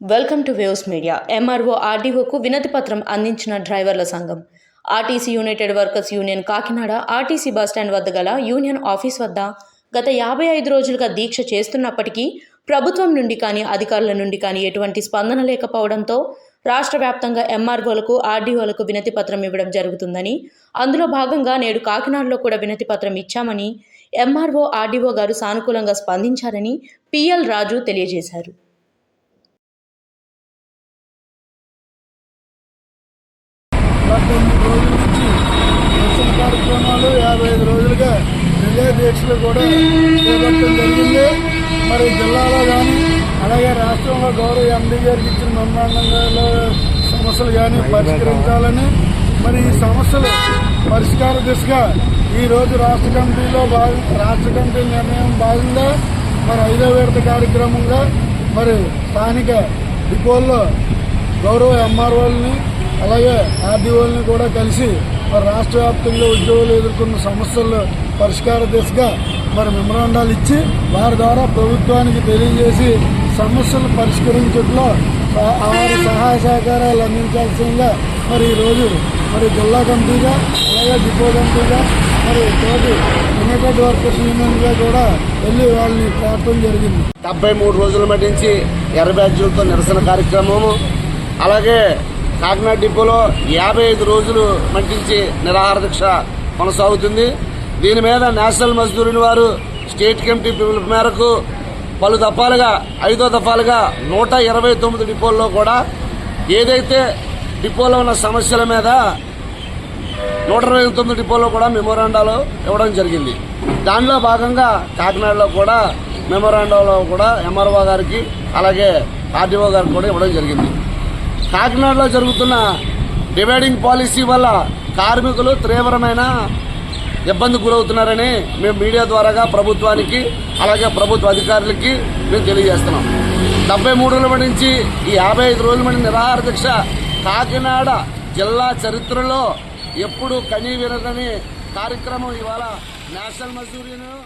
Welcome to waves media. MRO ఆర్డీఓకు వినతి పత్రం అందించిన డ్రైవర్ల సంఘం. RTC united workers union Kakinada RTC bus stand వద్ద గల యూనియన్ ఆఫీస్ వద్ద గత 55 రోజులుగా దీక్ష చేస్తున్నప్పటికీ ప్రభుత్వం నుండి కానీ అధికారుల నుండి కానీ ఎటువంటి స్పందన లేకపోవడంతో రాష్ట్ర వ్యాప్తంగా ఎంఆర్ఓలకు ఆర్డీఓలకు వినతి పత్రం ఇవ్వడం జరుగుతుందని, అందులో భాగంగా నేడు కాకినాడలో కూడా వినతి పత్రం ఇచ్చామని ఎంఆర్ఓ ఆర్డీఓ గారు సానుకూలంగా స్పందించారని పిఎల్ రాజు తెలియజేశారు. రోజుల నుంచి నిరసన కార్యక్రమాలు 55 రోజులుగా రిలే దీక్షలు కూడా చేపట్టడం జరిగింది. మరి జిల్లాలో కానీ అలాగే రాష్ట్రంలో గౌరవ ఎండీ గారికి ఇచ్చిన మెమోరాండంలో సమస్యలు కానీ పరిష్కరించాలని, మరి ఈ సమస్యలు పరిష్కార దిశగా ఈరోజు రాష్ట్ర కమిటీ నిర్ణయం భాగంగా మరి 5వ విడత కార్యక్రమంగా మరి స్థానిక డిపోల్లో గౌరవ ఎంఆర్ఓలని అలాగే ఆర్డీఓలని కూడా కలిసి మరి రాష్ట్ర వ్యాప్తంగా ఉద్యోగులు ఎదుర్కొన్న సమస్యలు పరిష్కార దిశగా మరి మెమోరాండాలు ఇచ్చి వారి ద్వారా ప్రభుత్వానికి తెలియజేసి సమస్యలు పరిష్కరించడంలో వారి సహాయ సహకారాలు అందించాల్సిందిగా మరి ఈరోజు మరి జిల్లా కమిటీగా అలాగే డిపో కమిటీగా మరి తోటి యునైటెడ్ వర్కర్స్ యూనియన్గా కూడా వెళ్ళి వాళ్ళని కోరటం జరిగింది. 73 రోజుల మట్టించి ఎర్ర బ్యాడ్జీలతో నిరసన కార్యక్రమము, అలాగే కాకినాడ డిపోలో 55 రోజులు మట్టించి నిరాహార దీక్ష కొనసాగుతుంది. దీని మీద నేషనల్ మజ్దూర్ వారు స్టేట్ కమిటీ పిలుపు మేరకు పలు దఫాలుగా 5వ దఫాలుగా 129 డిపోల్లో కూడా ఏదైతే డిపోలో ఉన్న సమస్యల మీద 129 డిపోలో కూడా మెమోరాండాలు ఇవ్వడం జరిగింది. దానిలో భాగంగా కాకినాడలో కూడా మెమోరాండాలో కూడా ఎంఆర్ఓ గారికి అలాగే ఆర్డీఓ గారికి కూడా ఇవ్వడం జరిగింది. కాకినాడలో జరుగుతున్న డివైడింగ్ పాలసీ వల్ల కార్మికులు తీవ్రమైన ఇబ్బంది గురవుతున్నారని మేము మీడియా ద్వారాగా ప్రభుత్వానికి అలాగే ప్రభుత్వ అధికారులకి మేము తెలియజేస్తున్నాం. 73 రోజుల నుంచి ఈ 55 రోజుల మంది నిరాహార దీక్ష కాకినాడ జిల్లా చరిత్రలో ఎప్పుడు కనీ వినదని కార్యక్రమం ఇవాళ నేషనల్ మజ్దూర్ యూనియన్